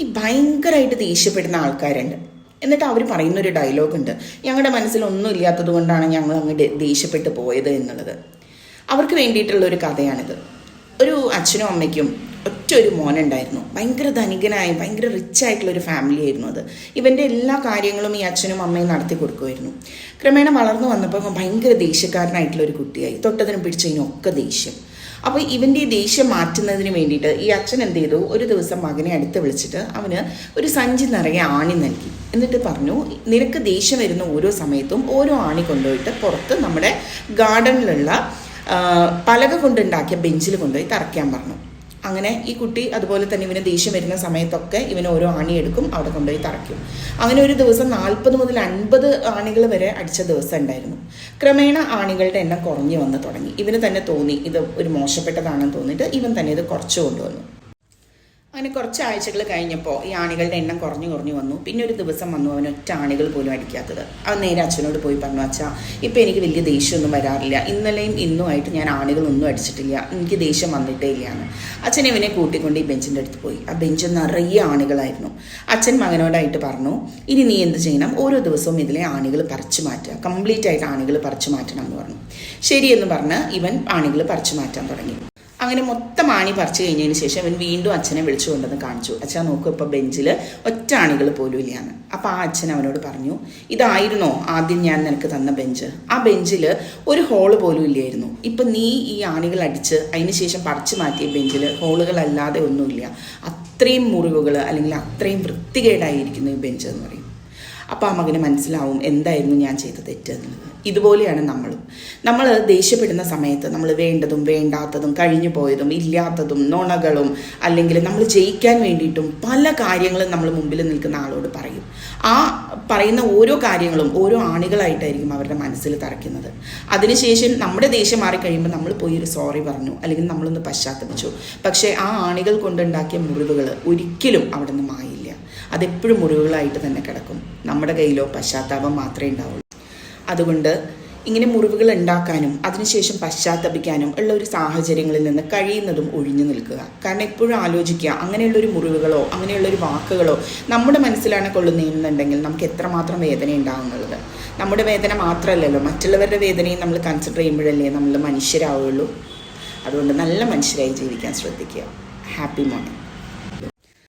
ഈ ഭയങ്കരമായിട്ട് ദേഷ്യപ്പെടുന്ന ആൾക്കാരുണ്ട്. എന്നിട്ട് അവർ പറയുന്നൊരു ഡയലോഗുണ്ട്, ഞങ്ങളുടെ മനസ്സിലൊന്നും ഇല്ലാത്തത് കൊണ്ടാണ് ഞങ്ങൾ അങ്ങ് ദേഷ്യപ്പെട്ട് പോയത് എന്നുള്ളത്. അവർക്ക് വേണ്ടിയിട്ടുള്ളൊരു കഥയാണിത്. ഒരു അച്ഛനും അമ്മയ്ക്കും ഒരു മോനുണ്ടായിരുന്നു. ഭയങ്കര ധനികനായി ഭയങ്കര റിച്ചായിട്ടുള്ളൊരു ഫാമിലി ആയിരുന്നു അത്. ഇവൻ്റെ എല്ലാ കാര്യങ്ങളും ഈ അച്ഛനും അമ്മയും നടത്തി കൊടുക്കുമായിരുന്നു. ക്രമേണ വളർന്നു വന്നപ്പോൾ ഭയങ്കര ദേഷ്യക്കാരനായിട്ടുള്ളൊരു കുട്ടിയായി. തൊട്ടതിനും പിടിച്ചതിനും ഒക്കെ ദേഷ്യം. അപ്പോൾ ഇവൻ്റെ ഈ ദേഷ്യം മാറ്റുന്നതിന് വേണ്ടിയിട്ട് ഈ അച്ഛൻ എന്ത് ചെയ്തു, ഒരു ദിവസം മകനെ അടുത്ത് വിളിച്ചിട്ട് അവന് ഒരു സഞ്ചി നിറയെ ആണി നൽകി. എന്നിട്ട് പറഞ്ഞു, നിനക്ക് ദേഷ്യം വരുന്ന ഓരോ സമയത്തും ഓരോ ആണി കൊണ്ടുപോയിട്ട് പുറത്ത് നമ്മുടെ ഗാർഡനിലുള്ള പലക കൊണ്ടുണ്ടാക്കിയ ബെഞ്ചിൽ കൊണ്ടുപോയി തറയ്ക്കാൻ പറഞ്ഞു. അങ്ങനെ ഈ കുട്ടി അതുപോലെ തന്നെ ഇവന് ദേഷ്യം വരുന്ന സമയത്തൊക്കെ ഇവന് ഓരോ ആണി എടുക്കും, അവിടെ കൊണ്ടുപോയി തറയ്ക്കും. അങ്ങനെ ഒരു ദിവസം 40 മുതൽ 50 ആണികൾ വരെ അടിച്ച ദിവസം ഉണ്ടായിരുന്നു. ക്രമേണ ആണികളുടെ എണ്ണം കുറഞ്ഞു വന്ന് തുടങ്ങി. ഇവന് തന്നെ തോന്നി ഇത് ഒരു മോശപ്പെട്ടതാണെന്ന് തോന്നിയിട്ട് ഇവൻ തന്നെ ഇത് കുറച്ച് കൊണ്ടുവന്നു. അങ്ങനെ കുറച്ച് ആഴ്ചകൾ കഴിഞ്ഞപ്പോൾ ഈ ആണികളുടെ എണ്ണം കുറഞ്ഞു വന്നു. പിന്നെ ഒരു ദിവസം വന്നു അവൻ ഒറ്റ ആണികൾ പോലും അടിക്കാത്തത്. അവൻ നേരെ അച്ഛനോട് പോയി പറഞ്ഞു, അച്ഛാ ഇപ്പം എനിക്ക് വലിയ ദേഷ്യമൊന്നും വരാറില്ല, ഇന്നലെയും ഇന്നുമായിട്ട് ഞാൻ ആണികളൊന്നും അടിച്ചിട്ടില്ല, എനിക്ക് ദേഷ്യം വന്നിട്ടേ ഇല്ലയാണ്. അച്ഛൻ ഇവനെ കൂട്ടിക്കൊണ്ട് ഈ ബെഞ്ചിൻ്റെ അടുത്ത് പോയി. ആ ബെഞ്ച് നിറയെ ആണികളായിരുന്നു. അച്ഛൻ മകനോടായിട്ട് പറഞ്ഞു, ഇനി നീ എന്ത് ചെയ്യണം, ഓരോ ദിവസവും ഇതിലെ ആണികൾ പറിച്ചു മാറ്റുക, കംപ്ലീറ്റ് ആയിട്ട് ആണികൾ പറിച്ചു മാറ്റണം എന്ന് പറഞ്ഞു. ശരിയെന്ന് പറഞ്ഞ് ഇവൻ ആണികൾ പറിച്ചു മാറ്റാൻ തുടങ്ങി. അങ്ങനെ മൊത്തം ആണി പറിച്ചു കഴിഞ്ഞതിന് ശേഷം അവൻ വീണ്ടും അച്ഛനെ വിളിച്ചു കൊണ്ടുവന്ന് കാണിച്ചു. അച്ഛാ നോക്കൂ, ഇപ്പോൾ ബെഞ്ചിൽ ഒറ്റ ആണികൾ പോലും ഇല്ലയാണ്. അപ്പോൾ ആ അച്ഛൻ അവനോട് പറഞ്ഞു, ഇതായിരുന്നോ ആദ്യം ഞാൻ നിനക്ക് തന്ന ബെഞ്ച്? ആ ബെഞ്ചിൽ ഒരു ഹോള് പോലും ഇല്ലായിരുന്നു. ഇപ്പം നീ ഈ ആണികൾ അടിച്ച് അതിന് ശേഷം പറിച്ചു മാറ്റിയ ബെഞ്ചിൽ ഹോളുകളല്ലാതെ ഒന്നുമില്ല. അത്രയും മുറിവുകൾ അല്ലെങ്കിൽ അത്രയും വൃത്തികേടായിരിക്കുന്നു ഈ ബെഞ്ച് എന്ന് പറയും. അപ്പോൾ ആ മകന് മനസ്സിലാവും എന്തായിരുന്നു ഞാൻ ചെയ്ത തെറ്റ് എന്നുള്ളത്. ഇതുപോലെയാണ് നമ്മൾ ദേഷ്യപ്പെടുന്ന സമയത്ത് നമ്മൾ വേണ്ടതും വേണ്ടാത്തതും കഴിഞ്ഞു പോയതും ഇല്ലാത്തതും നുണകളും അല്ലെങ്കിൽ നമ്മൾ ജയിക്കാൻ വേണ്ടിയിട്ടും പല കാര്യങ്ങളും നമ്മൾ മുമ്പിൽ നിൽക്കുന്ന ആളോട് പറയും. ആ പറയുന്ന ഓരോ കാര്യങ്ങളും ഓരോ ആണികളായിട്ടായിരിക്കും അവരുടെ മനസ്സിൽ തറയ്ക്കുന്നത്. അതിനുശേഷം നമ്മുടെ ദേഷ്യം മാറിക്കഴിയുമ്പോൾ നമ്മൾ പോയി ഒരു സോറി പറഞ്ഞു അല്ലെങ്കിൽ നമ്മളൊന്ന് പശ്ചാത്തപിച്ചു. പക്ഷേ ആ ആണികൾ കൊണ്ടുണ്ടാക്കിയ മുറിവുകൾ ഒരിക്കലും അവിടെ നിന്ന് മായില്ല. അതെപ്പോഴും മുറിവുകളായിട്ട് തന്നെ കിടക്കും. നമ്മുടെ കയ്യിലോ പശ്ചാത്താപം മാത്രമേ ഉണ്ടാവുള്ളൂ. അതുകൊണ്ട് ഇങ്ങനെ മുറിവുകൾ ഉണ്ടാക്കാനും അതിനുശേഷം പശ്ചാത്തപിക്കാനും ഉള്ള ഒരു സാഹചര്യങ്ങളിൽ നിന്ന് കഴിയുന്നതും ഒഴിഞ്ഞു നിൽക്കുക. കാരണം എപ്പോഴും ആലോചിക്കുക, അങ്ങനെയുള്ളൊരു മുറിവുകളോ അങ്ങനെയുള്ളൊരു വാക്കുകളോ നമ്മുടെ മനസ്സിലാണ് കൊള്ളുന്നതെന്നുണ്ടെങ്കിൽ നമുക്ക് എത്രമാത്രം വേദന ഉണ്ടാകുന്നുള്ളത്. നമ്മുടെ വേദന മാത്രമല്ലല്ലോ, മറ്റുള്ളവരുടെ വേദനയും നമ്മൾ കൺസിഡർ ചെയ്യുമ്പോഴല്ലേ നമ്മൾ മനുഷ്യരാവുള്ളൂ. അതുകൊണ്ട് നല്ല മനുഷ്യരായി ജീവിക്കാൻ ശ്രദ്ധിക്കുക. Happy morning.